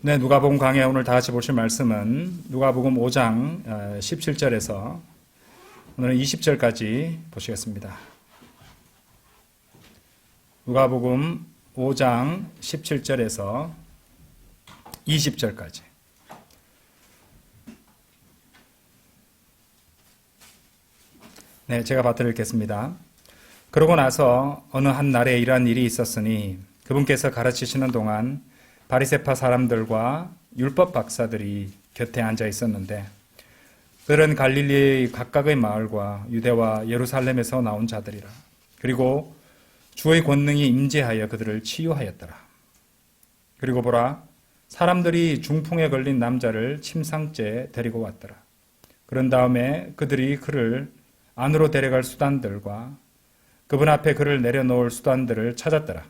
네, 누가복음 강해 오늘 다 같이 보실 말씀은 누가복음 5장 17절에서 오늘은 20절까지 보시겠습니다. 누가복음 5장 17절에서 20절까지. 네, 제가 받들어 읽겠습니다. 그러고 나서 어느 한 날에 이러한 일이 있었으니 그분께서 가르치시는 동안 바리새파 사람들과 율법 박사들이 곁에 앉아 있었는데 그들은 갈릴리의 각각의 마을과 유대와 예루살렘에서 나온 자들이라. 그리고 주의 권능이 임재하여 그들을 치유하였더라. 그리고 보라, 사람들이 중풍에 걸린 남자를 침상째에 데리고 왔더라. 그런 다음에 그들이 그를 안으로 데려갈 수단들과 그분 앞에 그를 내려놓을 수단들을 찾았더라.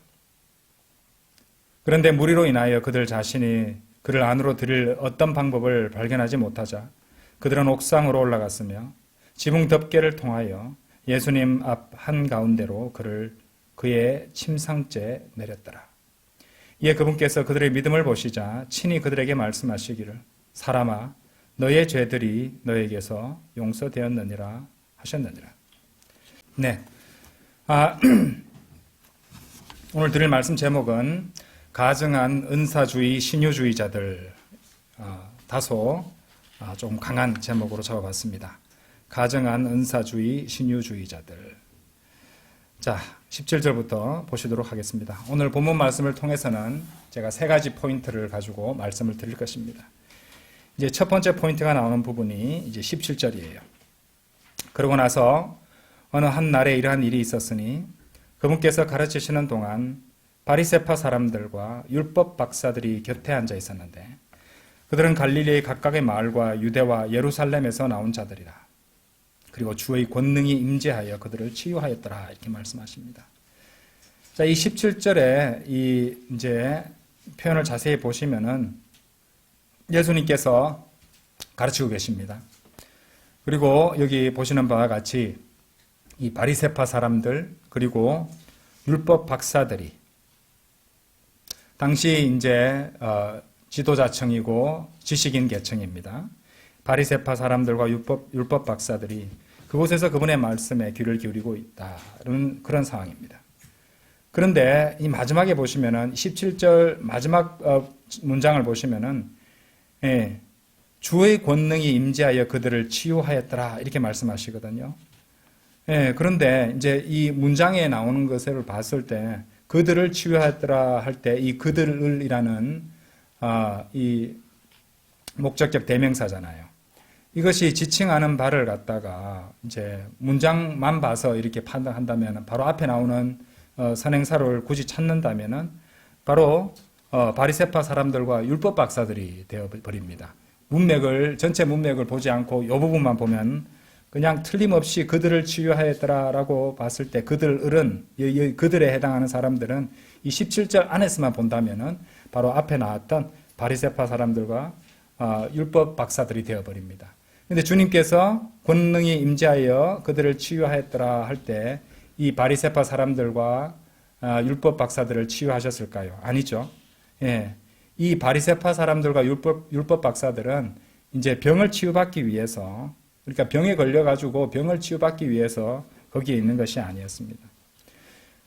그런데 무리로 인하여 그들 자신이 그를 안으로 들일 어떤 방법을 발견하지 못하자 그들은 옥상으로 올라갔으며 지붕 덮개를 통하여 예수님 앞 한가운데로 그를 그의 침상째에 내렸더라. 이에 그분께서 그들의 믿음을 보시자 친히 그들에게 말씀하시기를 사람아 너의 죄들이 너에게서 용서되었느니라 하셨느니라. 네, 오늘 드릴 말씀 제목은 가증한 은사주의 신유주의자들, 다소 좀 강한 제목으로 잡아봤습니다. 가증한 은사주의 신유주의자들. 자, 17절부터 보시도록 하겠습니다. 오늘 본문 말씀을 통해서는 제가 세 가지 포인트를 가지고 말씀을 드릴 것입니다. 이제 첫 번째 포인트가 나오는 부분이 이제 17절이에요. 그러고 나서 어느 한 날에 이러한 일이 있었으니 그분께서 가르치시는 동안 바리새파 사람들과 율법 박사들이 곁에 앉아 있었는데 그들은 갈릴리의 각각의 마을과 유대와 예루살렘에서 나온 자들이라. 그리고 주의 권능이 임재하여 그들을 치유하였더라. 이렇게 말씀하십니다. 자, 이 17절에 이 이제 표현을 자세히 보시면은 예수님께서 가르치고 계십니다. 그리고 여기 보시는 바와 같이 이 바리새파 사람들 그리고 율법 박사들이 당시 이제 지도자층이고 지식인 계층입니다. 바리새파 사람들과 율법 박사들이 그곳에서 그분의 말씀에 귀를 기울이고 있다는 그런 상황입니다. 그런데 이 마지막에 보시면은 17절 마지막 문장을 보시면은 주의 권능이 임재하여 그들을 치유하였더라 이렇게 말씀하시거든요. 그런데 이제 이 문장에 나오는 것을 봤을 때 그들을 치유하였더라 할 때 이 그들을이라는 이 목적격 대명사잖아요. 이것이 지칭하는 바를 갖다가 이제 문장만 봐서 이렇게 판단한다면 바로 앞에 나오는 선행사를 굳이 찾는다면은 바로 바리새파 사람들과 율법 박사들이 되어 버립니다. 전체 문맥을 보지 않고 이 부분만 보면 그냥 틀림없이 그들을 치유하였더라라고 봤을 때 그들은 그들에 해당하는 사람들은 이 17절 안에서만 본다면은 바로 앞에 나왔던 바리새파 사람들과 율법 박사들이 되어버립니다. 그런데 주님께서 권능이 임재하여 그들을 치유하였더라 할 때 이 바리새파 사람들과 율법 박사들을 치유하셨을까요? 아니죠. 이 바리새파 사람들과 율법 박사들은 이제 병을 치유받기 위해서 그러니까 병에 걸려가지고 병을 치유받기 위해서 거기에 있는 것이 아니었습니다.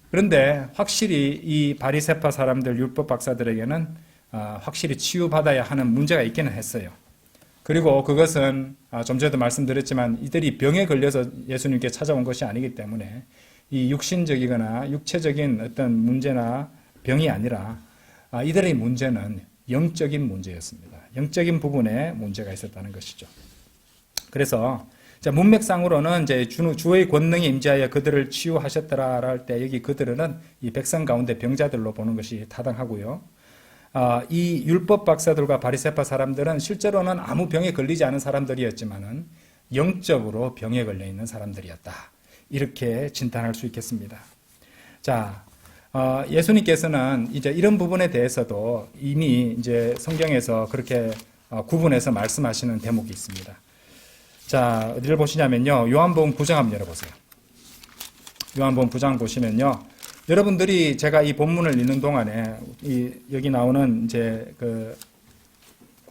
그런데 확실히 이 바리새파 사람들, 율법 박사들에게는 확실히 치유받아야 하는 문제가 있기는 했어요. 그리고 그것은 좀 전에도 말씀드렸지만 이들이 병에 걸려서 예수님께 찾아온 것이 아니기 때문에 이 육신적이거나 육체적인 어떤 문제나 병이 아니라 이들의 문제는 영적인 문제였습니다. 영적인 부분에 문제가 있었다는 것이죠. 그래서 문맥상으로는 이제 주의 권능이 임재하여 그들을 치유하셨더라 할 때 여기 그들은 이 백성 가운데 병자들로 보는 것이 타당하고요. 이 율법 박사들과 바리새파 사람들은 실제로는 아무 병에 걸리지 않은 사람들이었지만은 영적으로 병에 걸려 있는 사람들이었다. 이렇게 진단할 수 있겠습니다. 자, 예수님께서는 이제 이런 부분에 대해서도 이미 이제 성경에서 그렇게 구분해서 말씀하시는 대목이 있습니다. 자, 어디를 보시냐면요. 요한복음 9장 한번 열어보세요. 요한복음 9장 보시면요. 여러분들이 제가 이 본문을 읽는 동안에 여기 나오는 이제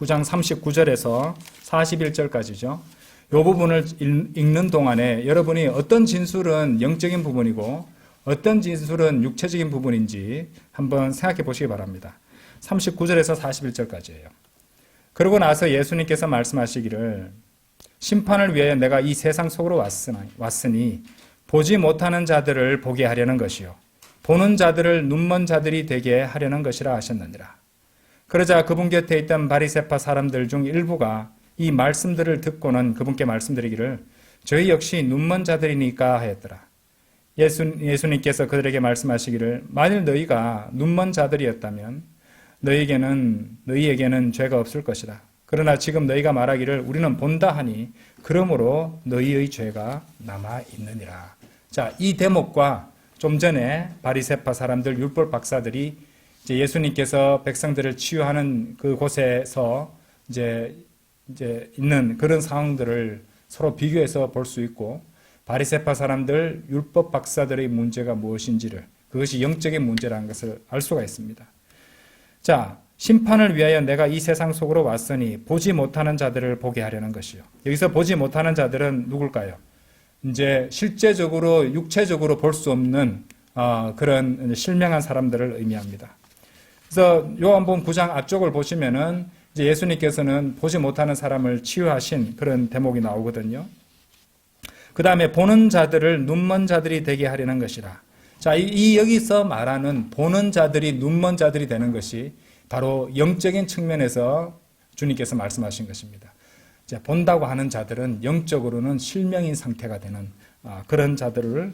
9장 39절에서 41절까지죠. 이 부분을 읽는 동안에 여러분이 어떤 진술은 영적인 부분이고 어떤 진술은 육체적인 부분인지 한번 생각해 보시기 바랍니다. 39절에서 41절까지예요. 그러고 나서 예수님께서 말씀하시기를 심판을 위하여 내가 이 세상 속으로 왔으니 보지 못하는 자들을 보게 하려는 것이요 보는 자들을 눈먼 자들이 되게 하려는 것이라 하셨느니라. 그러자 그분 곁에 있던 바리새파 사람들 중 일부가 이 말씀들을 듣고는 그분께 말씀드리기를 저희 역시 눈먼 자들이니까 하였더라. 예수님께서 그들에게 말씀하시기를 만일 너희가 눈먼 자들이었다면 너희에게는 죄가 없을 것이다. 그러나 지금 너희가 말하기를 우리는 본다 하니 그러므로 너희의 죄가 남아 있느니라. 자, 이 대목과 좀 전에 바리새파 사람들 율법 박사들이 이제 예수님께서 백성들을 치유하는 그 곳에서 이제 있는 그런 상황들을 서로 비교해서 볼 수 있고 바리새파 사람들 율법 박사들의 문제가 무엇인지를 그것이 영적인 문제라는 것을 알 수가 있습니다. 자, 심판을 위하여 내가 이 세상 속으로 왔으니 보지 못하는 자들을 보게 하려는 것이요. 여기서 보지 못하는 자들은 누굴까요? 이제 실제적으로 육체적으로 볼 수 없는 그런 실명한 사람들을 의미합니다. 그래서 요한복음 9장 앞쪽을 보시면은 이제 예수님께서는 보지 못하는 사람을 치유하신 그런 대목이 나오거든요. 그 다음에 보는 자들을 눈먼 자들이 되게 하려는 것이라. 자, 여기서 말하는 보는 자들이 눈먼 자들이 되는 것이 바로 영적인 측면에서 주님께서 말씀하신 것입니다. 이제 본다고 하는 자들은 영적으로는 실명인 상태가 되는 그런 자들이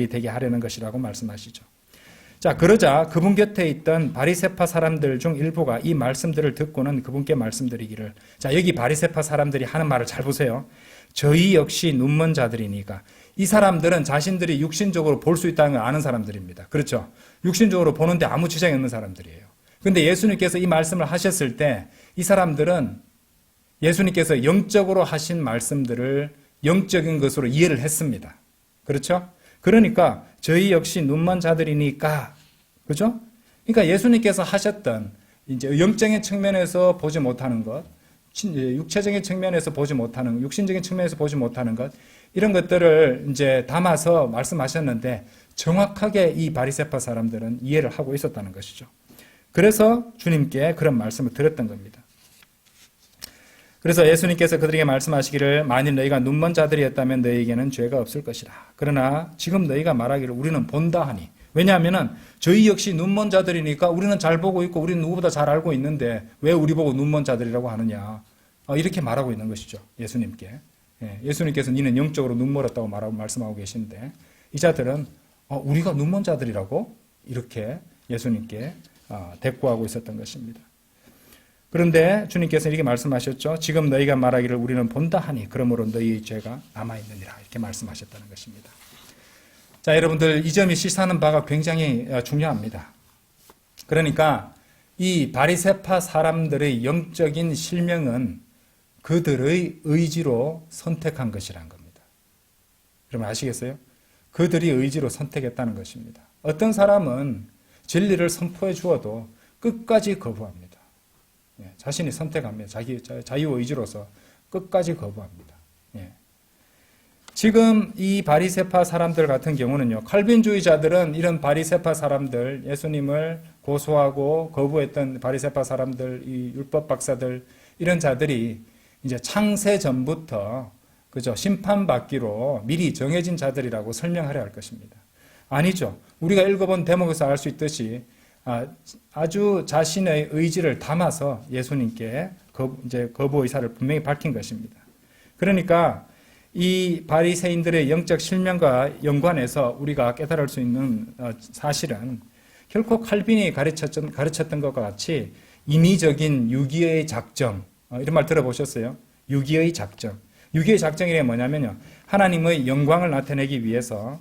되게 하려는 것이라고 말씀하시죠. 자, 그러자 그분 곁에 있던 바리새파 사람들 중 일부가 이 말씀들을 듣고는 그분께 말씀드리기를, 자, 여기 바리새파 사람들이 하는 말을 잘 보세요. 저희 역시 눈먼 자들이니까. 이 사람들은 자신들이 육신적으로 볼 수 있다는 걸 아는 사람들입니다. 그렇죠? 육신적으로 보는데 아무 지장이 없는 사람들이에요. 그런데 예수님께서 이 말씀을 하셨을 때 이 사람들은 예수님께서 영적으로 하신 말씀들을 영적인 것으로 이해를 했습니다. 그렇죠? 그러니까 저희 역시 눈먼 자들이니까, 그죠? 그러니까 예수님께서 하셨던 이제 영적인 측면에서 보지 못하는 것, 육체적인 측면에서 보지 못하는, 육신적인 측면에서 보지 못하는 것, 이런 것들을 이제 담아서 말씀하셨는데 정확하게 이 바리새파 사람들은 이해를 하고 있었다는 것이죠. 그래서 주님께 그런 말씀을 드렸던 겁니다. 그래서 예수님께서 그들에게 말씀하시기를 만일 너희가 눈먼 자들이었다면 너희에게는 죄가 없을 것이라. 그러나 지금 너희가 말하기를 우리는 본다 하니. 왜냐하면 저희 역시 눈먼 자들이니까 우리는 잘 보고 있고 우리는 누구보다 잘 알고 있는데 왜 우리 보고 눈먼 자들이라고 하느냐. 이렇게 말하고 있는 것이죠. 예수님께. 예수님께서는 이는 영적으로 눈멀었다고 말씀하고 계신데 이 자들은 우리가 눈먼 자들이라고 이렇게 예수님께 대꾸하고 있었던 것입니다. 그런데 주님께서 이렇게 말씀하셨죠. 지금 너희가 말하기를 우리는 본다 하니 그러므로 너희의 죄가 남아있느니라 이렇게 말씀하셨다는 것입니다. 자, 여러분들 이 점이 시사하는 바가 굉장히 중요합니다. 그러니까 이 바리새파 사람들의 영적인 실명은 그들의 의지로 선택한 것이라는 겁니다. 여러분 아시겠어요? 그들이 의지로 선택했다는 것입니다. 어떤 사람은 진리를 선포해 주어도 끝까지 거부합니다. 자신이 선택합니다. 자유 의지로서 끝까지 거부합니다. 지금 이 바리새파 사람들 같은 경우는요, 칼빈주의자들은 이런 바리새파 사람들, 예수님을 고소하고 거부했던 바리새파 사람들, 이 율법 박사들, 이런 자들이 이제 창세 전부터 그죠, 심판받기로 미리 정해진 자들이라고 설명하려 할 것입니다. 아니죠. 우리가 읽어본 대목에서 알 수 있듯이 아주 자신의 의지를 담아서 예수님께 이제 거부 의사를 분명히 밝힌 것입니다. 그러니까 이 바리새인들의 영적 실명과 연관해서 우리가 깨달을 수 있는 사실은 결코 칼빈이 가르쳤던 것과 같이 인위적인 유기의 작정, 이런 말 들어보셨어요? 유기의 작정. 유기의 작정이 뭐냐면요, 하나님의 영광을 나타내기 위해서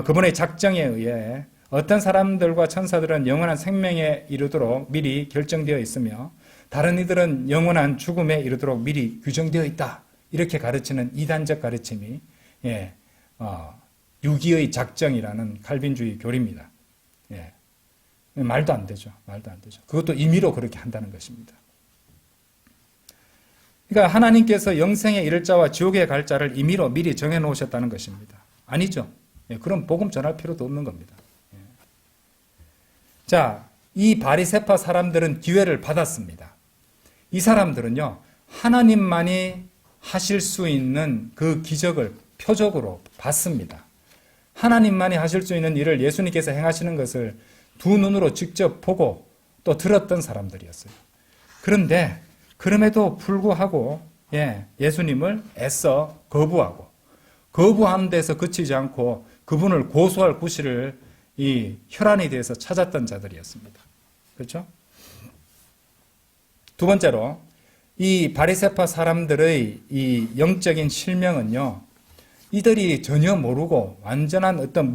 그분의 작정에 의해 어떤 사람들과 천사들은 영원한 생명에 이르도록 미리 결정되어 있으며 다른 이들은 영원한 죽음에 이르도록 미리 규정되어 있다. 이렇게 가르치는 이단적 가르침이 유기의 작정이라는 칼빈주의 교리입니다. 말도 안 되죠. 말도 안 되죠. 그것도 임의로 그렇게 한다는 것입니다. 그러니까 하나님께서 영생에 이를 자와 지옥에 갈 자를 임의로 미리 정해 놓으셨다는 것입니다. 아니죠. 예, 그럼 복음 전할 필요도 없는 겁니다. 예. 자, 이 바리새파 사람들은 기회를 받았습니다. 이 사람들은요, 하나님만이 하실 수 있는 그 기적을 표적으로 봤습니다. 하나님만이 하실 수 있는 일을 예수님께서 행하시는 것을 두 눈으로 직접 보고 또 들었던 사람들이었어요. 그런데 그럼에도 불구하고 예수님을 애써 거부하는 데서 그치지 않고 그분을 고소할 구실을 이 혈안에 대해서 찾았던 자들이었습니다. 그렇죠? 두 번째로 이 바리새파 사람들의 이 영적인 실명은요, 이들이 전혀 모르고 완전한 어떤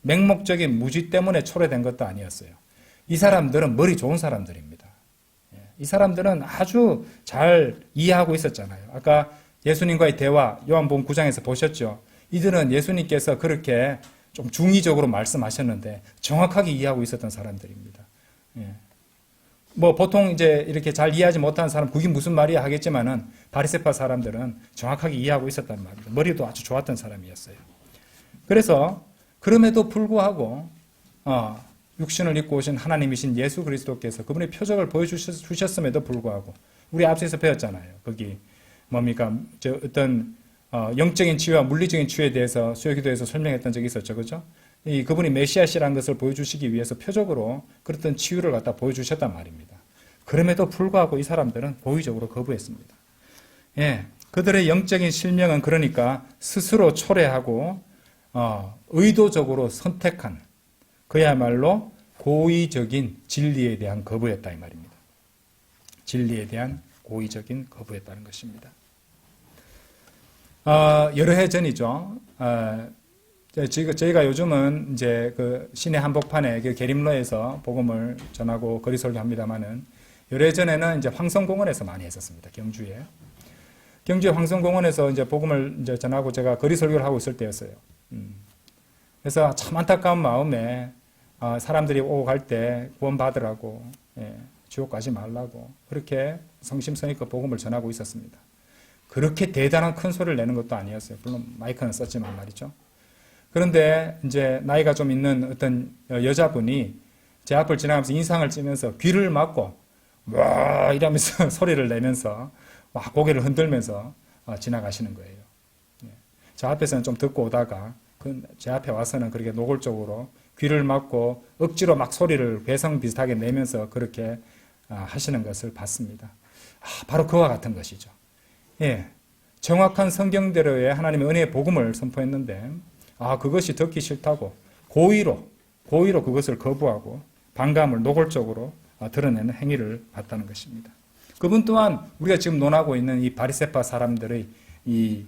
맹목적인 무지 때문에 초래된 것도 아니었어요. 이 사람들은 머리 좋은 사람들입니다. 이 사람들은 아주 잘 이해하고 있었잖아요. 아까 예수님과의 대화, 요한복음 9장에서 보셨죠? 이들은 예수님께서 그렇게 좀 중의적으로 말씀하셨는데 정확하게 이해하고 있었던 사람들입니다. 뭐 보통 이제 이렇게 잘 이해하지 못하는 사람, 그게 무슨 말이야 하겠지만은 바리새파 사람들은 정확하게 이해하고 있었단 말입니다. 머리도 아주 좋았던 사람이었어요. 그래서 그럼에도 불구하고 육신을 입고 오신 하나님이신 예수 그리스도께서 그분의 표적을 보여주셨음에도 불구하고 우리 앞에서 배웠잖아요. 거기 뭡니까? 어떤 영적인 치유와 물리적인 치유에 대해서 수요기도에서 설명했던 적이 있었죠. 그죠? 그분이 메시아시라는 것을 보여주시기 위해서 표적으로 그랬던 치유를 갖다 보여주셨단 말입니다. 그럼에도 불구하고 이 사람들은 고의적으로 거부했습니다. 예, 그들의 영적인 실명은 그러니까 스스로 초래하고 의도적으로 선택한 그야말로 고의적인 진리에 대한 거부였다 이 말입니다. 진리에 대한 고의적인 거부였다는 것입니다. 여러 해 전이죠. 저희가 요즘은 이제 그 시내 한복판에 그 계림로에서 복음을 전하고 거리 설교합니다만은 여러 해 전에는 이제 황성공원에서 많이 했었습니다. 경주에 황성공원에서 이제 복음을 이제 전하고 제가 거리 설교를 하고 있을 때였어요. 그래서 참 안타까운 마음에 사람들이 오고 갈 때 구원 받으라고 지옥 가지 말라고 그렇게 성심성의껏 복음을 전하고 있었습니다. 그렇게 대단한 큰 소리를 내는 것도 아니었어요. 물론 마이크는 썼지만 말이죠. 그런데 이제 나이가 좀 있는 어떤 여자분이 제 앞을 지나가면서 인상을 찌면서 귀를 막고 와 이러면서 소리를 내면서 막 고개를 흔들면서 지나가시는 거예요. 저 앞에서는 좀 듣고 오다가 제 앞에 와서는 그렇게 노골적으로 귀를 막고 억지로 막 소리를 괴성 비슷하게 내면서 그렇게 하시는 것을 봤습니다. 바로 그와 같은 것이죠. 예, 정확한 성경대로의 하나님의 은혜의 복음을 선포했는데 그것이 듣기 싫다고 고의로 그것을 거부하고 반감을 노골적으로 드러내는 행위를 봤다는 것입니다. 그분 또한 우리가 지금 논하고 있는 이 바리새파 사람들의 이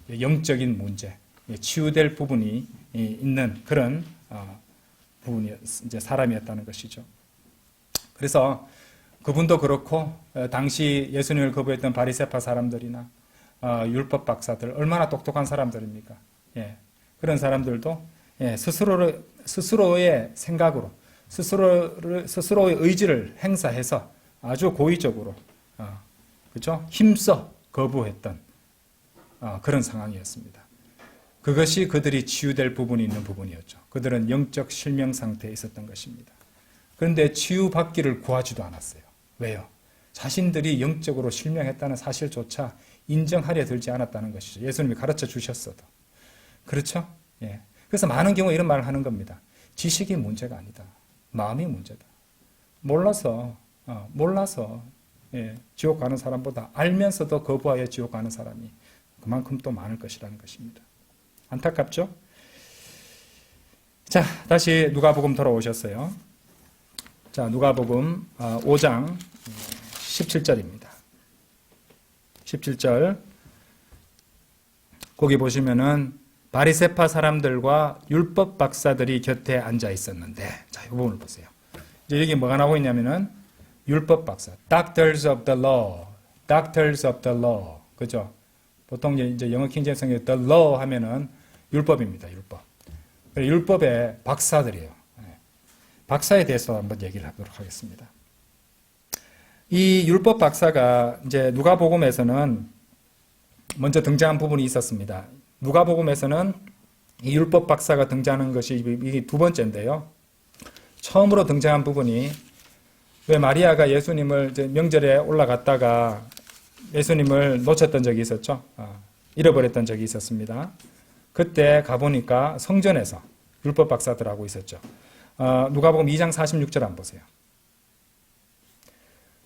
영적인 문제, 치유될 부분이 있는 그런 부분이 이제 사람이었다는 것이죠. 그래서 그분도 그렇고 당시 예수님을 거부했던 바리새파 사람들이나 율법 박사들 얼마나 똑똑한 사람들입니까? 그런 사람들도 스스로의 생각으로 스스로의 의지를 행사해서 아주 고의적으로 그렇죠? 힘써 거부했던 그런 상황이었습니다. 그것이 그들이 치유될 부분이 있는 부분이었죠. 그들은 영적 실명 상태에 있었던 것입니다. 그런데 치유받기를 구하지도 않았어요. 왜요? 자신들이 영적으로 실명했다는 사실조차 인정하려 들지 않았다는 것이죠. 예수님이 가르쳐 주셨어도. 그렇죠? 예. 그래서 많은 경우 이런 말을 하는 겁니다. 지식이 문제가 아니다. 마음이 문제다. 몰라서 지옥 가는 사람보다 알면서도 거부하여 지옥 가는 사람이 그만큼 또 많을 것이라는 것입니다. 안타깝죠? 자, 다시 누가복음 돌아오셨어요. 자, 누가복음 5장 17절입니다. 17절 거기 보시면은 바리새파 사람들과 율법 박사들이 곁에 앉아 있었는데, 자, 이 부분을 보세요. 이제 여기 뭐가 나오고 있냐면은 율법 박사, doctors of the law, 그죠? 보통 이제 영어 킹제임스 성경에 the law 하면은 율법입니다, 율법. 율법의 박사들이에요. 박사에 대해서 한번 얘기를 하도록 하겠습니다. 이 율법 박사가 이제 누가복음에서는 먼저 등장한 부분이 있었습니다. 누가복음에서는 이 율법 박사가 등장하는 것이 이게 두 번째인데요. 처음으로 등장한 부분이 왜 마리아가 예수님을 이제 명절에 올라갔다가 예수님을 놓쳤던 적이 있었죠. 잃어버렸던 적이 있었습니다. 그때 가보니까 성전에서 율법 박사들하고 있었죠. 누가복음 2장 46절 한번 보세요.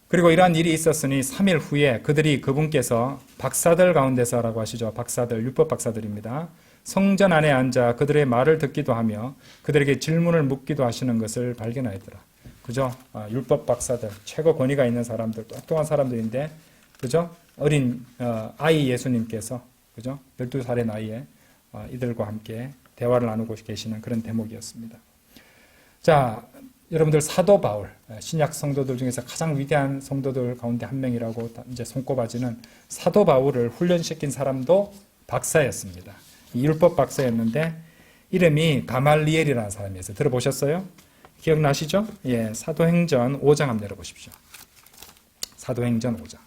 그리고 이러한 일이 있었으니 3일 후에 그들이 그분께서 박사들 가운데서라고 하시죠. 박사들, 율법 박사들입니다. 성전 안에 앉아 그들의 말을 듣기도 하며 그들에게 질문을 묻기도 하시는 것을 발견하였더라. 그죠? 율법 박사들, 최고 권위가 있는 사람들, 똑똑한 사람들인데, 그죠? 어린 아이 예수님께서, 그죠? 12살의 나이에 이들과 함께 대화를 나누고 계시는 그런 대목이었습니다. 자, 여러분들 사도 바울, 신약 성도들 중에서 가장 위대한 성도들 가운데 한 명이라고 이제 손꼽아지는 사도 바울을 훈련시킨 사람도 박사였습니다. 율법 박사였는데 이름이 가말리엘이라는 사람이었어요. 들어보셨어요? 기억나시죠? 예, 사도행전 5장 한번 열어보십시오. 사도행전 5장.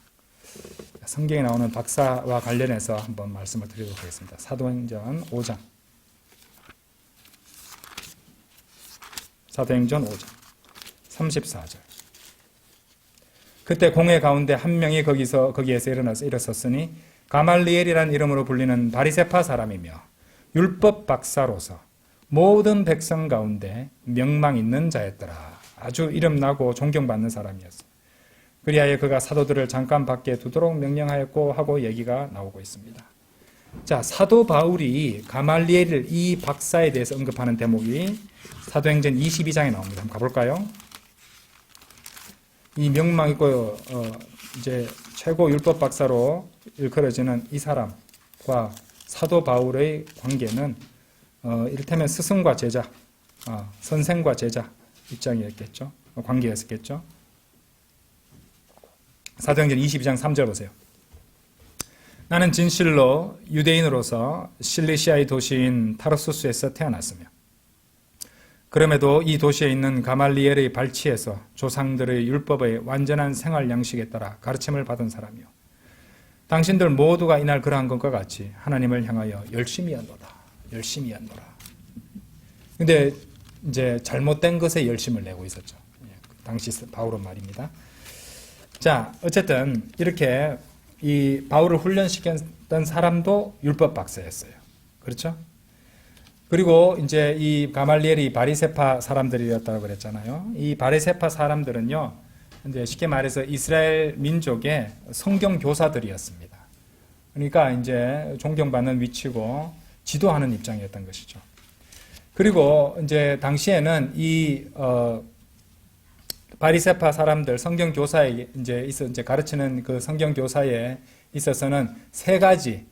성경에 나오는 박사와 관련해서 한번 말씀을 드리도록 하겠습니다. 사도행전 5장. 사도행전 5장 34절. 그때 공회 가운데 한 명이 거기에서 일어섰으니 가말리엘이라는 이름으로 불리는 바리새파 사람이며 율법 박사로서 모든 백성 가운데 명망 있는 자였더라. 아주 이름나고 존경받는 사람이었어요. 그리하여 그가 사도들을 잠깐 밖에 두도록 명령하였고 하고 얘기가 나오고 있습니다. 자, 사도 바울이 가말리엘 이 박사에 대해서 언급하는 대목이 사도행전 22장에 나옵니다. 한번 가볼까요? 이 명망 있고 이제 최고 율법 박사로 일컬어지는 이 사람과 사도 바울의 관계는 이를테면 스승과 제자, 선생과 제자 입장이었겠죠. 관계였겠죠. 사도행전 22장 3절 보세요. 나는 진실로 유대인으로서 실리시아의 도시인 타르수스에서 태어났으며 그럼에도 이 도시에 있는 가말리엘의 발치에서 조상들의 율법의 완전한 생활 양식에 따라 가르침을 받은 사람이요. 당신들 모두가 이날 그러한 것과 같이 하나님을 향하여 열심히 한노라. 열심히 한노라. 근데 이제 잘못된 것에 열심을 내고 있었죠. 당시 바울은 말입니다. 자, 어쨌든 이렇게 이 바울을 훈련시켰던 사람도 율법 박사였어요. 그렇죠? 그리고 이제 이 가말리엘이 바리새파 사람들이었다고 그랬잖아요. 이 바리새파 사람들은요, 이제 쉽게 말해서 이스라엘 민족의 성경 교사들이었습니다. 그러니까 이제 존경받는 위치고 지도하는 입장이었던 것이죠. 그리고 이제 당시에는 이 바리새파 사람들 성경 교사에 이제 가르치는 그 성경 교사에 있어서는 세 가지,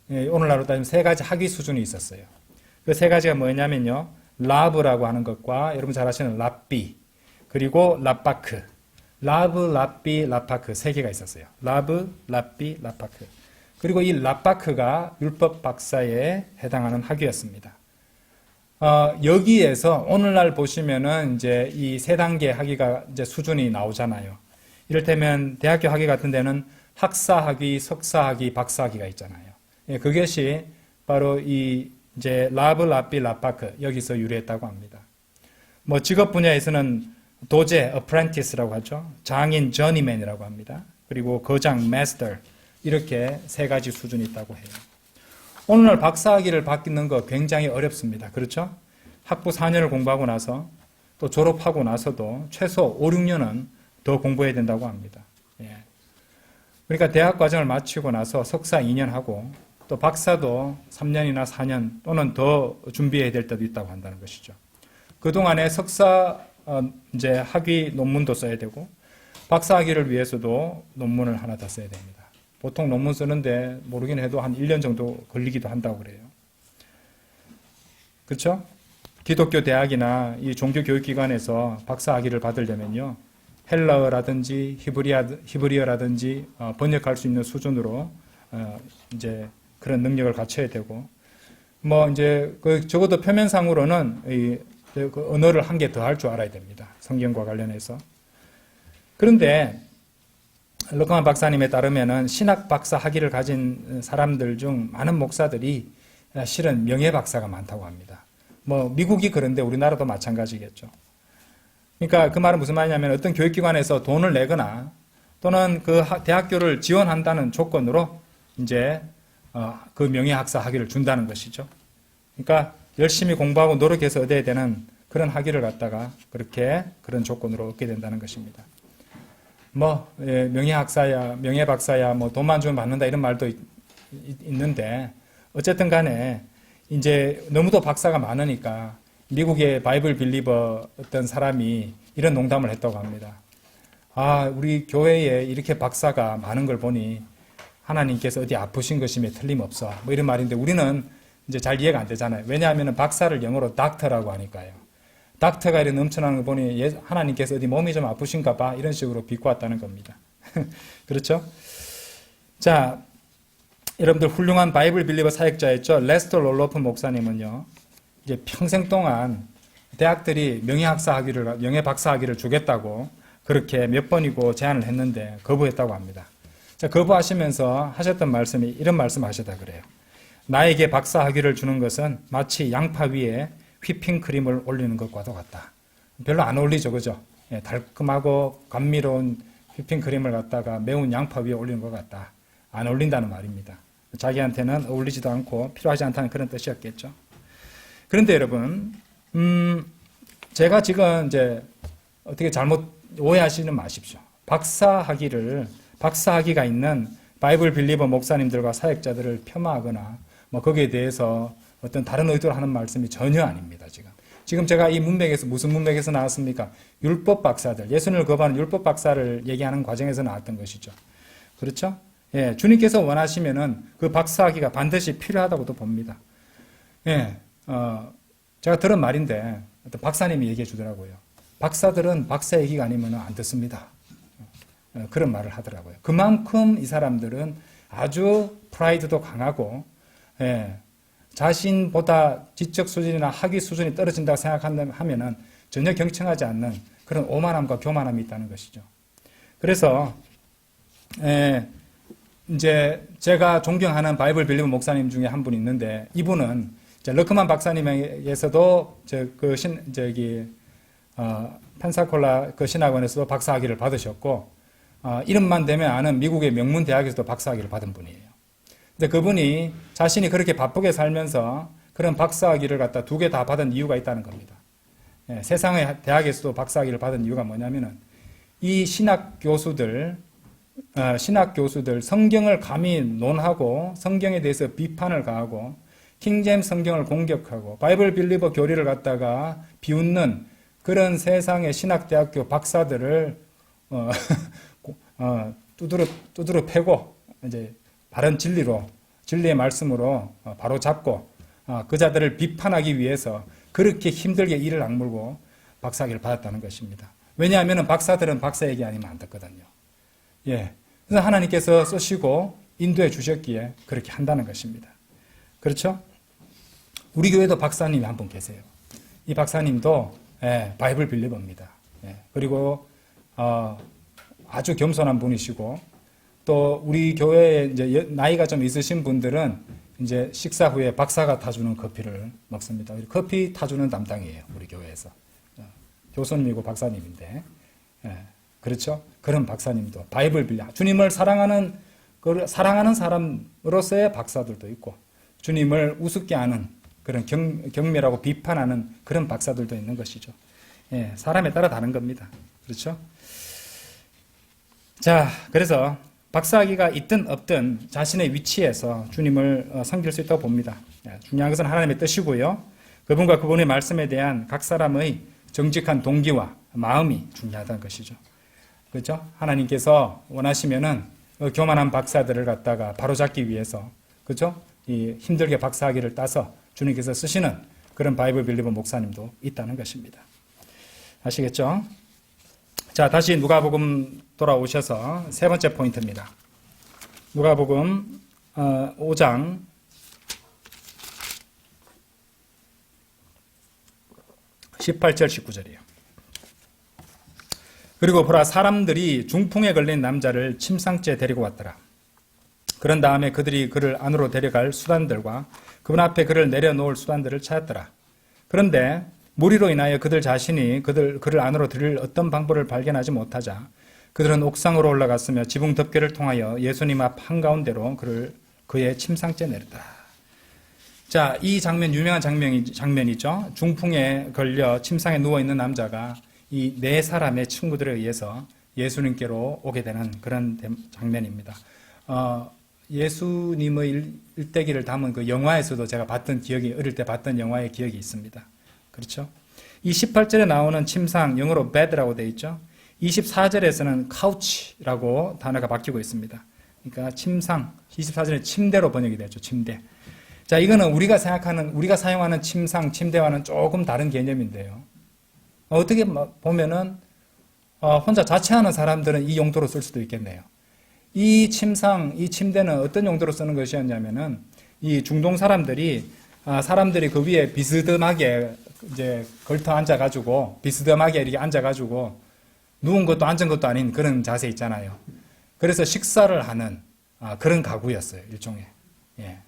오늘날로 따지면 세 가지 학위 수준이 있었어요. 그 세 가지가 뭐냐면요, 라브라고 하는 것과 여러분 잘 아시는 랍비, 그리고 라파크, 라브, 랍비, 라파크 세 개가 있었어요. 라브, 랍비, 라파크. 그리고 이 라파크가 율법 박사에 해당하는 학위였습니다. 여기에서 오늘날 보시면은 이제 이 세 단계 학위가 이제 수준이 나오잖아요. 이를테면 대학교 학위 같은 데는 학사 학위, 석사 학위, 박사 학위가 있잖아요. 예, 그것이 바로 이 이제 라브, 랍비, 라파크 여기서 유래했다고 합니다. 뭐 직업 분야에서는 도제, apprentice라고 하죠. 장인, journeyman이라고 합니다. 그리고 거장, master 이렇게 세 가지 수준이 있다고 해요. 오늘날 박사학위를 받는 거 굉장히 어렵습니다. 그렇죠? 학부 4년을 공부하고 나서 또 졸업하고 나서도 최소 5, 6년은 더 공부해야 된다고 합니다. 예. 그러니까 대학 과정을 마치고 나서 석사 2년 하고 또 박사도 3년이나 4년 또는 더 준비해야 될 때도 있다고 한다는 것이죠. 그동안에 석사 이제 학위 논문도 써야 되고 박사 학위를 위해서도 논문을 하나 더 써야 됩니다. 보통 논문 쓰는데 모르긴 해도 한 1년 정도 걸리기도 한다고 그래요. 그렇죠? 기독교 대학이나 이 종교 교육기관에서 박사 학위를 받으려면요, 헬라어라든지 히브리어라든지 번역할 수 있는 수준으로 이제 그런 능력을 갖춰야 되고, 뭐 이제 적어도 표면상으로는 그 언어를 한 개 더 할 줄 알아야 됩니다. 성경과 관련해서. 그런데 러크만 박사님에 따르면은 신학 박사 학위를 가진 사람들 중 많은 목사들이 실은 명예 박사가 많다고 합니다. 뭐 미국이 그런데 우리나라도 마찬가지겠죠. 그러니까 그 말은 무슨 말이냐면 어떤 교육기관에서 돈을 내거나 또는 그 대학교를 지원한다는 조건으로 이제 그 명예학사 학위를 준다는 것이죠. 그러니까 열심히 공부하고 노력해서 얻어야 되는 그런 학위를 갖다가 그렇게 그런 조건으로 얻게 된다는 것입니다. 뭐 명예학사야, 명예박사야, 뭐 돈만 주면 받는다 이런 말도 있는데 어쨌든 간에 이제 너무도 박사가 많으니까 미국의 바이블 빌리버 어떤 사람이 이런 농담을 했다고 합니다. 아, 우리 교회에 이렇게 박사가 많은 걸 보니 하나님께서 어디 아프신 것임에 틀림없어. 뭐 이런 말인데 우리는 이제 잘 이해가 안 되잖아요. 왜냐하면 박사를 영어로 닥터라고 하니까요. 닥터가 이런 넘쳐나는 거 보니 하나님께서 어디 몸이 좀 아프신가 봐. 이런 식으로 비꼬았다는 겁니다. 그렇죠? 자, 여러분들 훌륭한 바이블 빌리버 사역자였죠. 레스터 롤로프 목사님은요. 이제 평생 동안 대학들이 명예학사 학위를, 명예박사 학위를 주겠다고 그렇게 몇 번이고 제안을 했는데 거부했다고 합니다. 자, 거부하시면서 하셨던 말씀이 이런 말씀 하시다 그래요. 나에게 박사 학위를 주는 것은 마치 양파 위에 휘핑크림을 올리는 것과도 같다. 별로 안 어울리죠, 그죠? 예, 달콤하고 감미로운 휘핑크림을 갖다가 매운 양파 위에 올리는 것 같다. 안 어울린다는 말입니다. 자기한테는 어울리지도 않고 필요하지 않다는 그런 뜻이었겠죠. 그런데 여러분, 제가 지금 이제 어떻게 잘못 오해하시는 마십시오. 박사 학위가 있는 바이블 빌리버 목사님들과 사역자들을 폄하하거나 뭐 거기에 대해서 어떤 다른 의도로 하는 말씀이 전혀 아닙니다, 지금 제가 이 문맥에서 무슨 문맥에서 나왔습니까? 율법 박사들, 예수님을 거부하는 율법 박사를 얘기하는 과정에서 나왔던 것이죠. 그렇죠? 예, 주님께서 원하시면은 그 박사 학위가 반드시 필요하다고도 봅니다. 예, 제가 들은 말인데 어떤 박사님이 얘기해 주더라고요. 박사들은 박사 얘기가 아니면 안 듣습니다. 그런 말을 하더라고요. 그만큼 이 사람들은 아주 프라이드도 강하고, 예, 자신보다 지적 수준이나 학위 수준이 떨어진다고 생각하면은 전혀 경청하지 않는 그런 오만함과 교만함이 있다는 것이죠. 그래서, 이제 제가 존경하는 바이블 빌리버 목사님 중에 한 분이 있는데 이분은 러크만 박사님에게서도 펜사콜라 그 신학원에서도 박사학위를 받으셨고, 이름만 되면 아는 미국의 명문 대학에서도 박사학위를 받은 분이에요. 근데 그분이 자신이 그렇게 바쁘게 살면서 그런 박사학위를 갖다 2개 다 받은 이유가 있다는 겁니다. 예, 세상의 대학에서도 박사학위를 받은 이유가 뭐냐면은 이 신학 교수들 성경을 감히 논하고 성경에 대해서 비판을 가하고 킹제임스 성경을 공격하고 바이블 빌리버 교리를 갖다가 비웃는 그런 세상의 신학대학교 박사들을 두드러 패고 이제 바른 진리의 말씀으로 바로 잡고 그 자들을 비판하기 위해서 그렇게 힘들게 이를 악물고 박사학위를 받았다는 것입니다. 왜냐하면 박사들은 박사 얘기 아니면 안 듣거든요. 예. 그래서 하나님께서 쓰시고 인도해 주셨기에 그렇게 한다는 것입니다. 그렇죠? 우리 교회도 박사님이 한 분 계세요. 이 박사님도 바이블 빌리버입니다. 그리고 아주 겸손한 분이시고 또 우리 교회에 이제 나이가 좀 있으신 분들은 이제 식사 후에 박사가 타주는 커피를 먹습니다. 커피 타주는 담당이에요, 우리 교회에서. 교수님이고 박사님인데, 그렇죠? 그런 박사님도 바이블 빌리, 주님을 사랑하는 사람으로서의 박사들도 있고, 주님을 우습게 하는 그런 경멸하고 비판하는 그런 박사들도 있는 것이죠. 예, 사람에 따라 다른 겁니다. 그렇죠? 자, 그래서 박사학위가 있든 없든 자신의 위치에서 주님을 섬길 수 있다고 봅니다. 중요한 것은 하나님의 뜻이고요. 그분과 그분의 말씀에 대한 각 사람의 정직한 동기와 마음이 중요하다는 것이죠. 그렇죠? 하나님께서 원하시면은 교만한 박사들을 갖다가 바로잡기 위해서, 그렇죠? 이 힘들게 박사학위를 따서 주님께서 쓰시는 그런 바이블 빌리버 목사님도 있다는 것입니다. 아시겠죠? 자, 다시 누가복음 돌아오셔서 세 번째 포인트입니다. 누가복음 5장 18절 19절이에요. 그리고 보라, 사람들이 중풍에 걸린 남자를 침상째 데리고 왔더라. 그런 다음에 그들이 그를 안으로 데려갈 수단들과 그분 앞에 그를 내려놓을 수단들을 찾았더라. 그런데 무리로 인하여 그들 자신이 그를 안으로 들일 어떤 방법을 발견하지 못하자 그들은 옥상으로 올라갔으며 지붕 덮개를 통하여 예수님 앞 한가운데로 그의 침상째 내렸더라. 자, 이 장면, 유명한 장면이죠. 중풍에 걸려 침상에 누워있는 남자가 이 네 사람의 친구들에 의해서 예수님께로 오게 되는 그런 장면입니다. 예수님의 일대기를 담은 그 영화에서도 제가 어릴 때 봤던 영화의 기억이 있습니다. 그렇죠? 이 18절에 나오는 침상, 영어로 bed라고 되어 있죠. 24절에서는 couch라고 단어가 바뀌고 있습니다. 그러니까 침상, 24절에 침대로 번역이 되죠. 침대. 자, 이거는 우리가 사용하는 침상, 침대와는 조금 다른 개념인데요. 어떻게 보면은 혼자 자취하는 사람들은 이 용도로 쓸 수도 있겠네요. 이 침상, 이 침대는 어떤 용도로 쓰는 것이었냐면은 이 중동 사람들이 그 위에 비스듬하게 이제 걸터 앉아가지고 비스듬하게 이렇게 앉아가지고 누운 것도 앉은 것도 아닌 그런 자세 있잖아요. 그래서 식사를 하는 그런 가구였어요, 일종의. 예.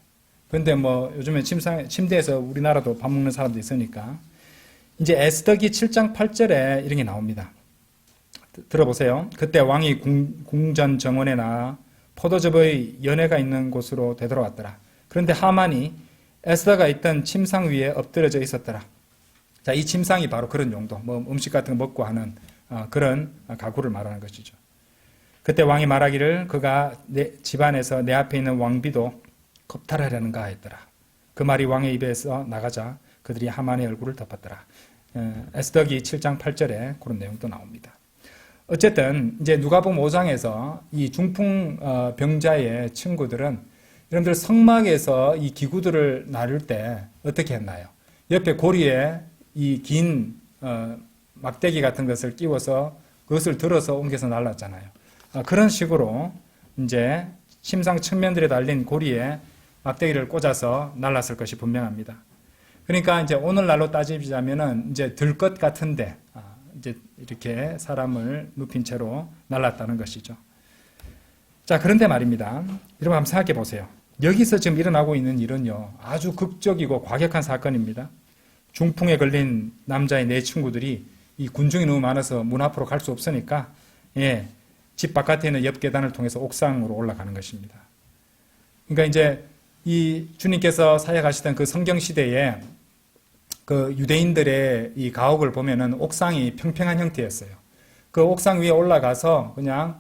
근데 요즘에 침대에서 우리나라도 밥 먹는 사람도 있으니까. 이제 에스더기 7장 8절에 이런 게 나옵니다. 들어보세요. 그때 왕이 궁전 정원에 나아 포도즙의 연회가 있는 곳으로 되돌아왔더라. 그런데 하만이 에스더가 있던 침상 위에 엎드려져 있었더라. 자, 이 침상이 바로 그런 용도, 음식 같은 거 먹고 하는 그런 가구를 말하는 것이죠. 그때 왕이 말하기를 그가 집안에서 내 앞에 있는 왕비도 겁탈하려는가 했더라. 그 말이 왕의 입에서 나가자 그들이 하만의 얼굴을 덮었더라. 에스더기 7장 8절에 그런 내용도 나옵니다. 어쨌든 이제 누가복음 5장에서 이 중풍 병자의 친구들은 여러분들 성막에서 이 기구들을 나를 때 어떻게 했나요? 옆에 고리에 이 긴 막대기 같은 것을 끼워서 그것을 들어서 옮겨서 날랐잖아요. 그런 식으로 이제 침상 측면들에 달린 고리에 막대기를 꽂아서 날랐을 것이 분명합니다. 그러니까 이제 오늘날로 따지자면은 이제 들것 같은데 이제 이렇게 사람을 눕힌 채로 날랐다는 것이죠. 자, 그런데 말입니다. 여러분 한번 생각해 보세요. 여기서 지금 일어나고 있는 일은요, 아주 극적이고 과격한 사건입니다. 중풍에 걸린 남자의 네 친구들이 이 군중이 너무 많아서 문 앞으로 갈 수 없으니까, 집 바깥에 있는 옆 계단을 통해서 옥상으로 올라가는 것입니다. 그러니까 이제 이 주님께서 사역하시던 그 성경 시대에 그 유대인들의 이 가옥을 보면은 옥상이 평평한 형태였어요. 그 옥상 위에 올라가서 그냥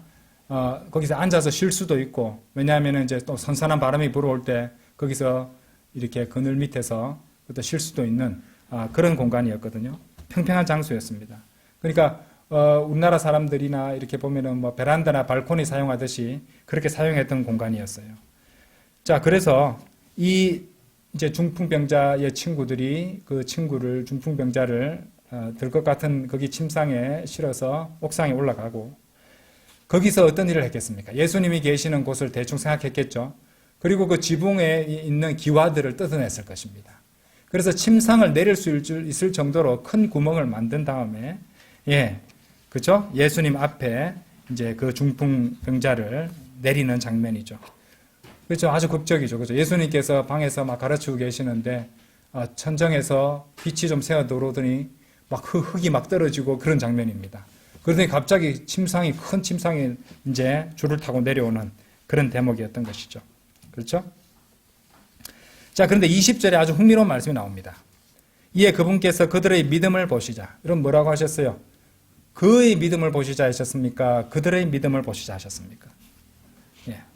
거기서 앉아서 쉴 수도 있고, 왜냐하면 이제 또 선선한 바람이 불어올 때 거기서 이렇게 그늘 밑에서 또 쉴 수도 있는 그런 공간이었거든요. 평평한 장소였습니다. 그러니까 우리나라 사람들이나 이렇게 보면은 베란다나 발코니 사용하듯이 그렇게 사용했던 공간이었어요. 자, 그래서 이제 중풍병자의 친구들이 그 중풍병자를 들 것 같은 거기 침상에 실어서 옥상에 올라가고, 거기서 어떤 일을 했겠습니까? 예수님이 계시는 곳을 대충 생각했겠죠. 그리고 그 지붕에 있는 기와들을 뜯어냈을 것입니다. 그래서 침상을 내릴 수 있을 정도로 큰 구멍을 만든 다음에, 그죠? 예수님 앞에 이제 그 중풍병자를 내리는 장면이죠. 그렇죠? 아주 극적이죠. 그렇죠? 예수님께서 방에서 막 가르치고 계시는데, 천정에서 빛이 좀 새어 들어오더니 막 흙이 막 떨어지고 그런 장면입니다. 그러더니 갑자기 큰 침상이 이제 줄을 타고 내려오는 그런 대목이었던 것이죠. 그렇죠? 자, 그런데 20절에 아주 흥미로운 말씀이 나옵니다. 이에 그분께서 그들의 믿음을 보시자. 여러분 뭐라고 하셨어요? 그의 믿음을 보시자 하셨습니까? 그들의 믿음을 보시자 하셨습니까?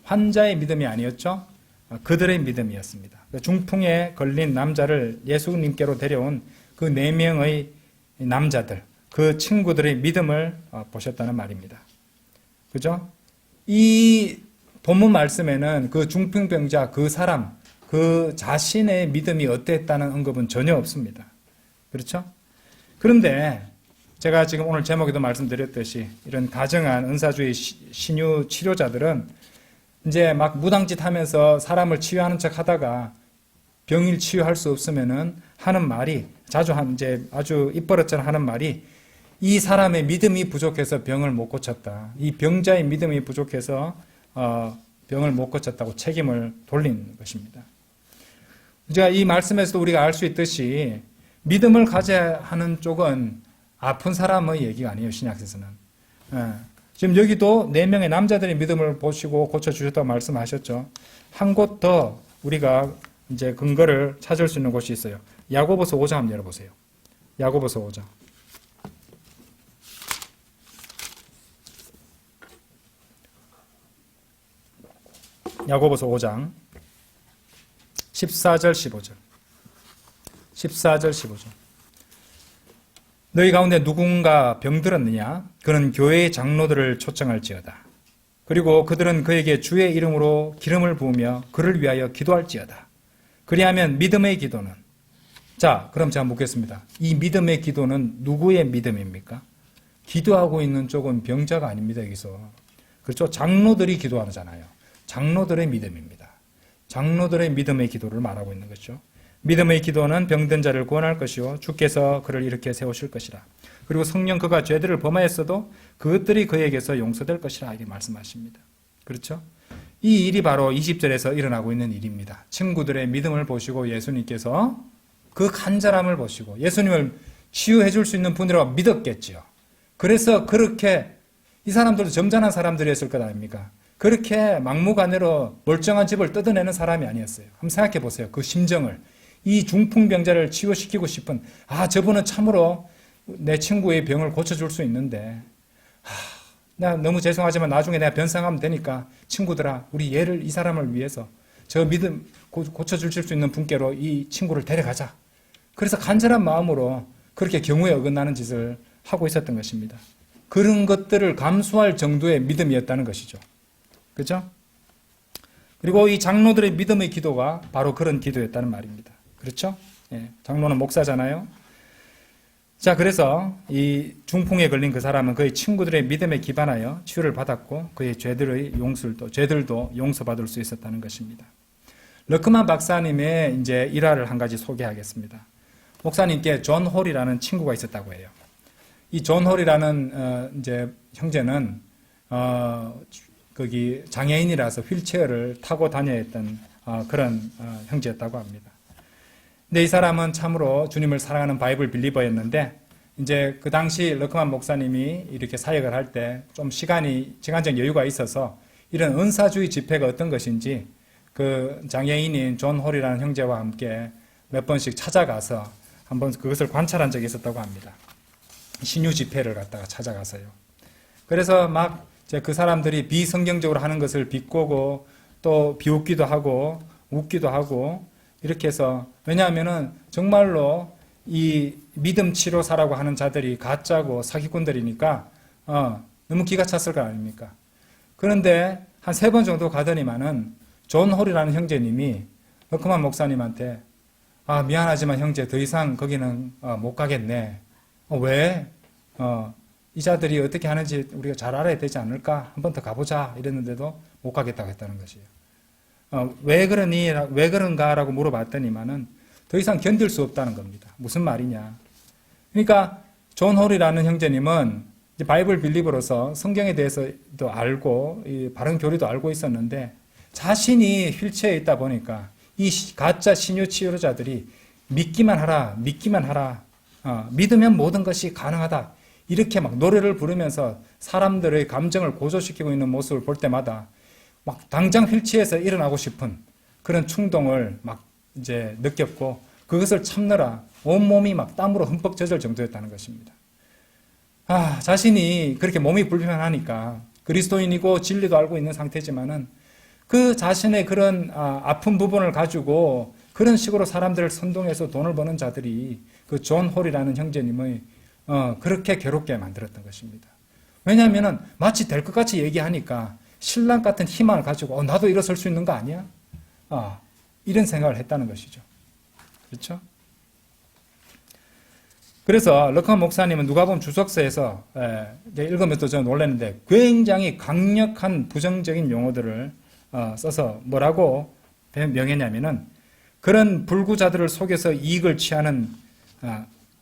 환자의 믿음이 아니었죠? 그들의 믿음이었습니다. 중풍에 걸린 남자를 예수님께로 데려온 그 4명의 남자들, 그 친구들의 믿음을 보셨다는 말입니다. 그죠? 이 본문 말씀에는 그 중풍병자, 그 사람, 그 자신의 믿음이 어땠다는 언급은 전혀 없습니다. 그렇죠? 그런데 제가 지금 오늘 제목에도 말씀드렸듯이 이런 가정한 은사주의 신유 치료자들은 이제 막 무당짓 하면서 사람을 치유하는 척 하다가 병을 치유할 수 없으면은 하는 말이 이제 아주 입버릇처럼 하는 말이 이 사람의 믿음이 부족해서 병을 못 고쳤다. 이 병자의 믿음이 부족해서 병을 못 고쳤다고 책임을 돌린 것입니다. 제가 이 말씀에서도 우리가 알 수 있듯이 믿음을 가져야 하는 쪽은 아픈 사람의 얘기가 아니에요. 신약에서는. 지금 여기도 4명의 남자들의 믿음을 보시고 고쳐주셨다고 말씀하셨죠. 한 곳 더 우리가 이제 근거를 찾을 수 있는 곳이 있어요. 야고보서 5장 한번 열어보세요. 야고보서 5장. 야고보서 5장 14절 15절 14절 15절 너희 가운데 누군가 병들었느냐? 그는 교회의 장로들을 초청할지어다. 그리고 그들은 그에게 주의 이름으로 기름을 부으며 그를 위하여 기도할지어다. 그리하면 믿음의 기도는 자, 그럼 제가 묻겠습니다. 이 믿음의 기도는 누구의 믿음입니까? 기도하고 있는 쪽은 병자가 아닙니다. 여기서. 그렇죠? 장로들이 기도하잖아요. 장로들의 믿음입니다. 장로들의 믿음의 기도를 말하고 있는 거죠. 믿음의 기도는 병든 자를 구원할 것이요 주께서 그를 이렇게 세우실 것이라. 그리고 성령 그가 죄들을 범하였어도 그것들이 그에게서 용서될 것이라 이렇게 말씀하십니다. 그렇죠? 이 일이 바로 20절에서 일어나고 있는 일입니다. 친구들의 믿음을 보시고 예수님께서 그 간절함을 보시고 예수님을 치유해 줄 수 있는 분이라고 믿었겠지요. 그래서 그렇게 이 사람들도 점잖은 사람들이었을 것 아닙니까? 그렇게 막무가내로 멀쩡한 집을 뜯어내는 사람이 아니었어요. 한번 생각해 보세요. 그 심정을. 이 중풍병자를 치유시키고 싶은 저분은 참으로 내 친구의 병을 고쳐줄 수 있는데 나 너무 죄송하지만 나중에 내가 변상하면 되니까 친구들아 우리 이 사람을 위해서 저 믿음 고쳐주실 수 있는 분께로 이 친구를 데려가자. 그래서 간절한 마음으로 그렇게 경우에 어긋나는 짓을 하고 있었던 것입니다. 그런 것들을 감수할 정도의 믿음이었다는 것이죠. 그렇죠? 그리고 이 장로들의 믿음의 기도가 바로 그런 기도였다는 말입니다. 그렇죠? 예, 장로는 목사잖아요. 자, 그래서 이 중풍에 걸린 그 사람은 그의 친구들의 믿음에 기반하여 치유를 받았고 그의 죄들도 용서받을 수 있었다는 것입니다. 러크만 박사님의 이제 일화를 한 가지 소개하겠습니다. 목사님께 존 홀이라는 친구가 있었다고 해요. 이 존 홀이라는 이제 형제는 거기 장애인이라서 휠체어를 타고 다녀야 했던 그런 형제였다고 합니다. 근데 이 사람은 참으로 주님을 사랑하는 바이블 빌리버였는데 이제 그 당시 러크만 목사님이 이렇게 사역을 할 때 좀 시간적 여유가 있어서 이런 은사주의 집회가 어떤 것인지 그 장애인인 존 홀이라는 형제와 함께 몇 번씩 찾아가서 한번 그것을 관찰한 적이 있었다고 합니다. 신유 집회를 갖다가 찾아가서요. 그래서 막 그 사람들이 비성경적으로 하는 것을 비꼬고 또 비웃기도 하고 웃기도 하고 이렇게 해서 왜냐하면은 정말로 이 믿음 치료사라고 하는 자들이 가짜고 사기꾼들이니까 너무 기가 찼을 거 아닙니까? 그런데 한 3번 정도 가더니만은 존 홀이라는 형제님이 러크만 목사님한테 미안하지만 형제 더 이상 거기는 못 가겠네. 왜? 이 자들이 어떻게 하는지 우리가 잘 알아야 되지 않을까? 한 번 더 가보자 이랬는데도 못 가겠다고 했다는 것이에요. 왜 그런가라고 물어봤더니만은 더 이상 견딜 수 없다는 겁니다. 무슨 말이냐? 그러니까 존 홀이라는 형제님은 이제 바이블 빌리버로서 성경에 대해서도 알고 이 바른 교리도 알고 있었는데 자신이 휠체어에 있다 보니까 이 가짜 신유 치유자들이 믿기만 하라, 믿으면 모든 것이 가능하다. 이렇게 막 노래를 부르면서 사람들의 감정을 고조시키고 있는 모습을 볼 때마다 막 당장 휠체어에서 일어나고 싶은 그런 충동을 막 이제 느꼈고 그것을 참느라 온몸이 막 땀으로 흠뻑 젖을 정도였다는 것입니다. 자신이 그렇게 몸이 불편하니까 그리스도인이고 진리도 알고 있는 상태지만은 그 자신의 그런 아픈 부분을 가지고 그런 식으로 사람들을 선동해서 돈을 버는 자들이 그 존 홀이라는 형제님의 그렇게 괴롭게 만들었던 것입니다. 왜냐하면은 마치 될 것 같이 얘기하니까 신랑 같은 희망을 가지고 나도 일어설 수 있는 거 아니야? 이런 생각을 했다는 것이죠. 그렇죠? 그래서 러크만 목사님은 누가복음 주석서에서 읽으면서 저는 놀랐는데 굉장히 강력한 부정적인 용어들을 써서 뭐라고 명했냐면은 그런 불구자들을 속여서 이익을 취하는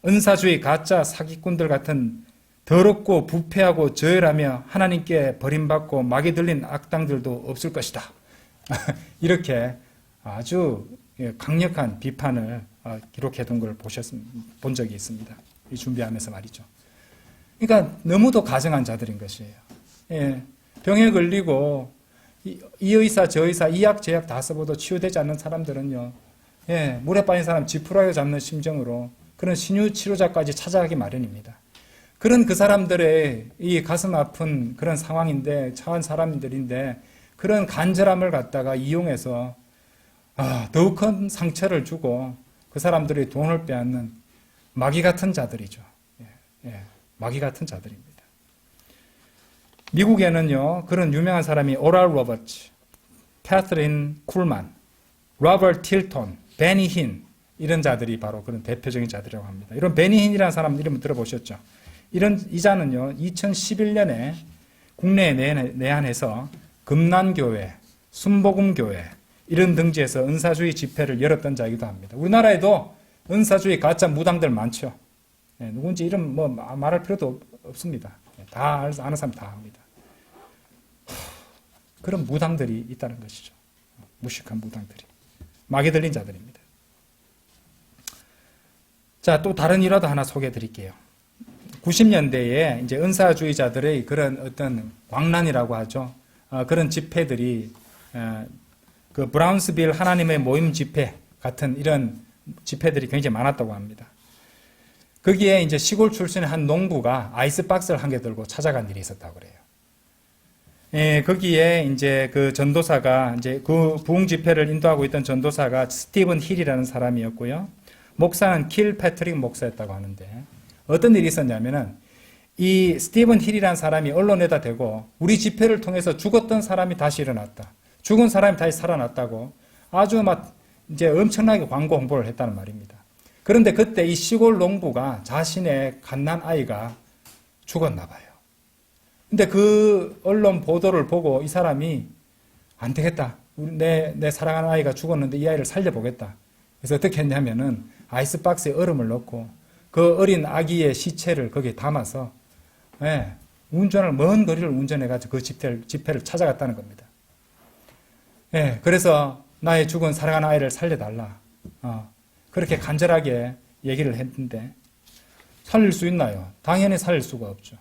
은사주의 가짜 사기꾼들 같은 더럽고 부패하고 저열하며 하나님께 버림받고 막이 들린 악당들도 없을 것이다. 이렇게 아주 강력한 비판을 기록해둔 걸 본 적이 있습니다. 이 준비하면서 말이죠. 그러니까 너무도 가증한 자들인 것이에요. 예, 병에 걸리고 이 의사 저 의사 이 약 저 약 다 써봐도 치유되지 않는 사람들은요. 예, 물에 빠진 사람 지푸라기 잡는 심정으로 그런 신유 치료자까지 찾아가기 마련입니다. 그런 그 사람들의 이 가슴 아픈 그런 상황인데 처한 사람들인데 그런 간절함을 갖다가 이용해서 더욱 큰 상처를 주고 그 사람들의 돈을 빼앗는 마귀 같은 자들이죠. 마귀 같은 자들입니다. 미국에는요, 그런 유명한 사람이 오랄 로버츠, 캐서린 쿨만, 로버트 틸톤, 베니 힌, 이런 자들이 바로 그런 대표적인 자들이라고 합니다. 이런 베니 힌이라는 사람 이름 들어보셨죠? 이 자는요, 2011년에 국내에 내한해서 금난교회, 순복음교회, 이런 등지에서 은사주의 집회를 열었던 자이기도 합니다. 우리나라에도 은사주의 가짜 무당들 많죠. 누군지 이름 말할 필요도 없습니다. 다 아는 사람 다 압니다. 그런 무당들이 있다는 것이죠. 무식한 무당들이. 마귀 들린 자들입니다. 자, 또 다른 일화도 하나 소개해 드릴게요. 90년대에 이제 은사주의자들의 그런 어떤 광란이라고 하죠. 그런 집회들이 그 브라운스빌 하나님의 모임 집회 같은 이런 집회들이 굉장히 많았다고 합니다. 거기에 이제 시골 출신의 한 농부가 아이스박스를 한 개 들고 찾아간 일이 있었다고 그래요. 거기에 이제 그 전도사가 이제 그 부흥 집회를 인도하고 있던 전도사가 스티븐 힐이라는 사람이었고요. 목사는 킬 패트릭 목사였다고 하는데 어떤 일이 있었냐면은 이 스티븐 힐이라는 사람이 언론에다 대고 우리 집회를 통해서 죽었던 사람이 다시 일어났다. 죽은 사람이 다시 살아났다고 아주 막 이제 엄청나게 광고 홍보를 했다는 말입니다. 그런데 그때 이 시골 농부가 자신의 갓난 아이가 죽었나 봐요. 근데 그 언론 보도를 보고 이 사람이 안 되겠다. 내 사랑하는 아이가 죽었는데 이 아이를 살려보겠다. 그래서 어떻게 했냐면은 아이스박스에 얼음을 넣고 그 어린 아기의 시체를 거기에 담아서 먼 거리를 운전해가지고 그 집회를 찾아갔다는 겁니다. 그래서 나의 죽은 사랑하는 아이를 살려달라. 그렇게 간절하게 얘기를 했는데 살릴 수 있나요? 당연히 살릴 수가 없죠.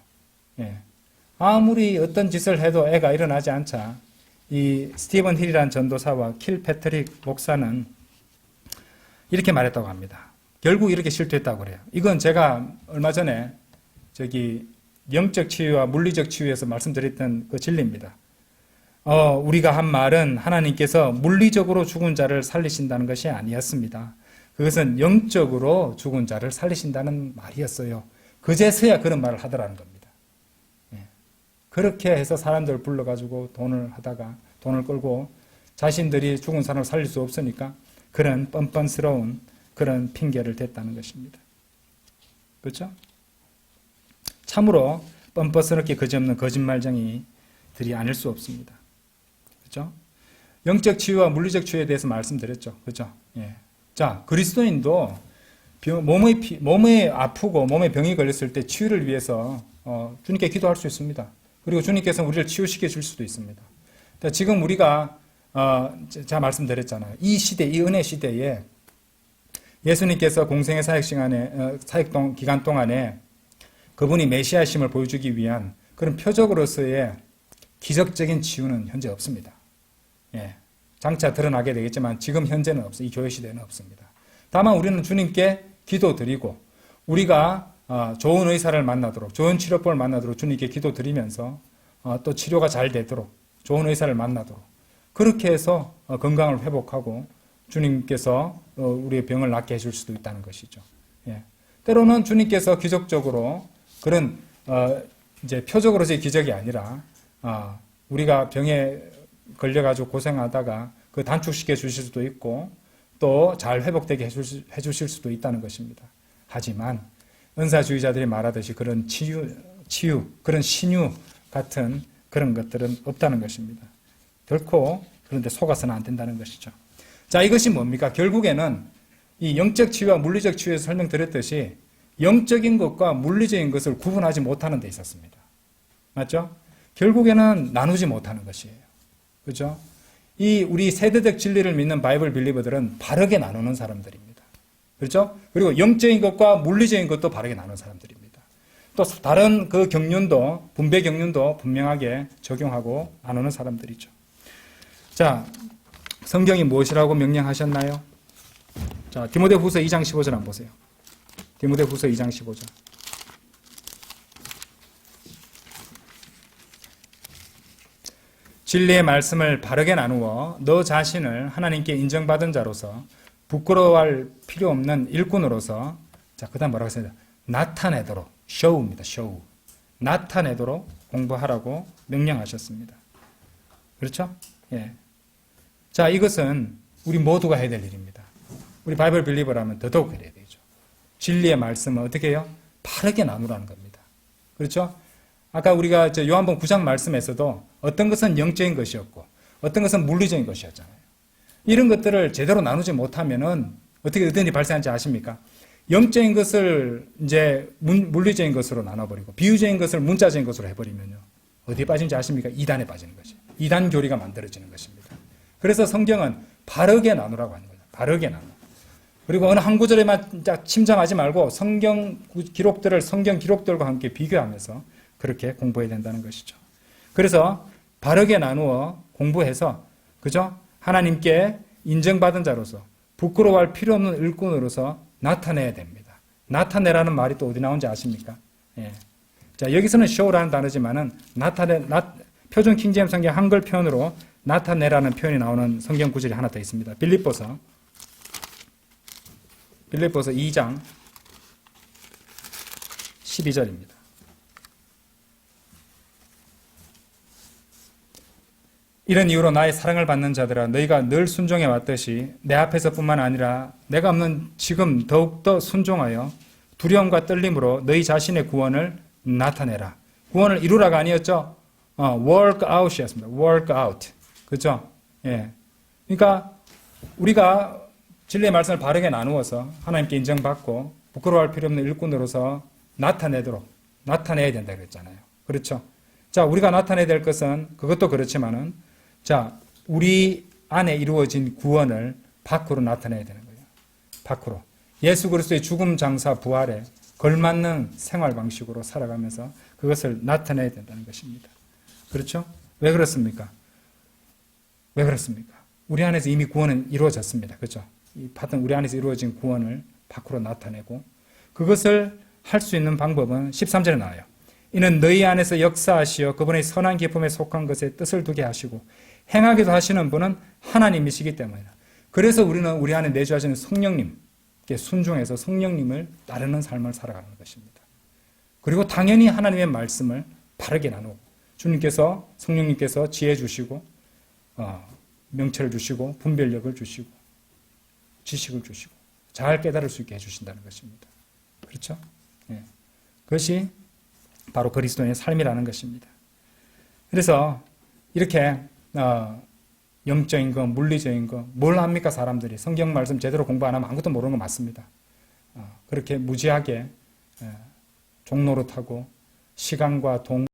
아무리 어떤 짓을 해도 애가 일어나지 않자 이 스티븐 힐이라는 전도사와 킬 패트릭 목사는 이렇게 말했다고 합니다. 결국 이렇게 실토했다고 그래요. 이건 제가 얼마 전에 영적 치유와 물리적 치유에서 말씀드렸던 그 진리입니다. 우리가 한 말은 하나님께서 물리적으로 죽은 자를 살리신다는 것이 아니었습니다. 그것은 영적으로 죽은 자를 살리신다는 말이었어요. 그제서야 그런 말을 하더라는 겁니다. 그렇게 해서 사람들을 불러가지고 돈을 끌고 자신들이 죽은 사람을 살릴 수 없으니까 그런 뻔뻔스러운 그런 핑계를 댔다는 것입니다. 그렇죠? 참으로 뻔뻔스럽게 그지없는 거짓말쟁이들이 아닐 수 없습니다. 그렇죠? 영적 치유와 물리적 치유에 대해서 말씀드렸죠. 그렇죠? 자, 그리스도인도 몸이 아프고 몸에 병이 걸렸을 때 치유를 위해서 주님께 기도할 수 있습니다. 그리고 주님께서 우리를 치유시켜 줄 수도 있습니다. 지금 우리가 제가 말씀드렸잖아요. 이 시대, 이 은혜 시대에 예수님께서 공생의 사역 기간 동안에 그분이 메시아심을 보여주기 위한 그런 표적으로서의 기적적인 치유는 현재 없습니다. 장차 드러나게 되겠지만 지금 현재는 없어요. 이 교회 시대는 없습니다. 다만 우리는 주님께 기도드리고 우리가 좋은 의사를 만나도록 좋은 치료법을 만나도록 주님께 기도드리면서 또 치료가 잘 되도록 좋은 의사를 만나도록 그렇게 해서 건강을 회복하고 주님께서 우리의 병을 낫게 해줄 수도 있다는 것이죠. 때로는 주님께서 기적적으로 그런 이제 표적으로서의 기적이 아니라 우리가 병에 걸려가지고 고생하다가 그 단축시켜 주실 수도 있고 또 잘 회복되게 해주실 수도 있다는 것입니다. 하지만 은사주의자들이 말하듯이 그런 치유, 그런 신유 같은 그런 것들은 없다는 것입니다. 결코 그런데 속아서는 안 된다는 것이죠. 자, 이것이 뭡니까? 결국에는 이 영적 치유와 물리적 치유에서 설명드렸듯이 영적인 것과 물리적인 것을 구분하지 못하는 데 있었습니다. 맞죠? 결국에는 나누지 못하는 것이에요. 그죠? 이 우리 세대적 진리를 믿는 바이블 빌리버들은 바르게 나누는 사람들입니다. 그렇죠? 그리고 영적인 것과 물리적인 것도 바르게 나누는 사람들입니다. 또 다른 그 경륜도, 분배 경륜도 분명하게 적용하고 나누는 사람들이죠. 자, 성경이 무엇이라고 명령하셨나요? 자, 디모데후서 2장 15절 한번 보세요. 디모데후서 2장 15절. 진리의 말씀을 바르게 나누어 너 자신을 하나님께 인정받은 자로서 부끄러워할 필요 없는 일꾼으로서, 자, 그 다음 뭐라고 했습니다. 나타내도록, show입니다. show. 나타내도록 공부하라고 명령하셨습니다. 그렇죠? 예. 자, 이것은 우리 모두가 해야 될 일입니다. 우리 바이블 빌리버라면 더더욱 해야 되죠. 진리의 말씀을 어떻게 해요? 바르게 나누라는 겁니다. 그렇죠? 아까 우리가 요한복음 9장 말씀에서도 어떤 것은 영적인 것이었고 어떤 것은 물리적인 것이었잖아요. 이런 것들을 제대로 나누지 못하면은 어떻게 어떤 일이 발생하는지 아십니까? 영적인 것을 이제 물리적인 것으로 나눠버리고 비유적인 것을 문자적인 것으로 해버리면요. 어디에 빠진지 아십니까? 이단에 빠지는 것이에요. 이단 교리가 만들어지는 것입니다. 그래서 성경은 바르게 나누라고 하는 거예요. 바르게 나누. 그리고 어느 한 구절에만 침잠하지 말고 성경 기록들과 함께 비교하면서 그렇게 공부해야 된다는 것이죠. 그래서 바르게 나누어 공부해서, 그죠? 하나님께 인정받은 자로서 부끄러워할 필요 없는 일꾼으로서 나타내야 됩니다. 나타내라는 말이 또 어디 나온지 아십니까? 예. 자, 여기서는 show라는 단어지만은 표준 킹제임스 성경 한글 표현으로 나타내라는 표현이 나오는 성경 구절이 하나 더 있습니다. 빌립보서 2장 12절입니다. 이런 이유로 나의 사랑을 받는 자들아 너희가 늘 순종해 왔듯이 내 앞에서뿐만 아니라 내가 없는 지금 더욱더 순종하여 두려움과 떨림으로 너희 자신의 구원을 나타내라. 구원을 이루라가 아니었죠. work out이었습니다. work out. 그죠? 예. 그러니까 우리가 진리의 말씀을 바르게 나누어서 하나님께 인정받고 부끄러워할 필요 없는 일꾼으로서 나타내야 된다 그랬잖아요. 그렇죠? 자, 우리가 나타내야 될 것은 그것도 그렇지만은, 자, 우리 안에 이루어진 구원을 밖으로 나타내야 되는 거예요. 밖으로. 예수 그리스도의 죽음, 장사, 부활에 걸맞는 생활 방식으로 살아가면서 그것을 나타내야 된다는 것입니다. 그렇죠? 왜 그렇습니까? 왜 그렇습니까? 우리 안에서 이미 구원은 이루어졌습니다. 그렇죠? 우리 안에서 이루어진 구원을 밖으로 나타내고, 그것을 할 수 있는 방법은 13절에 나와요. 이는 너희 안에서 역사하시어 그분의 선한 기쁨에 속한 것에 뜻을 두게 하시고 행하기도 하시는 분은 하나님이시기 때문이다. 그래서 우리는 우리 안에 내주하시는 성령님께 순종해서 성령님을 따르는 삶을 살아가는 것입니다. 그리고 당연히 하나님의 말씀을 바르게 나누고, 주님께서, 성령님께서 지혜 주시고 명철을 주시고 분별력을 주시고 지식을 주시고 잘 깨달을 수 있게 해주신다는 것입니다. 그렇죠? 예. 그것이 바로 그리스도인의 삶이라는 것입니다. 그래서 이렇게 영적인 거, 물리적인 거, 뭘 합니까 사람들이? 성경 말씀 제대로 공부 안 하면 아무것도 모르는 거 맞습니다. 그렇게 무지하게 종로로 타고 시간과 돈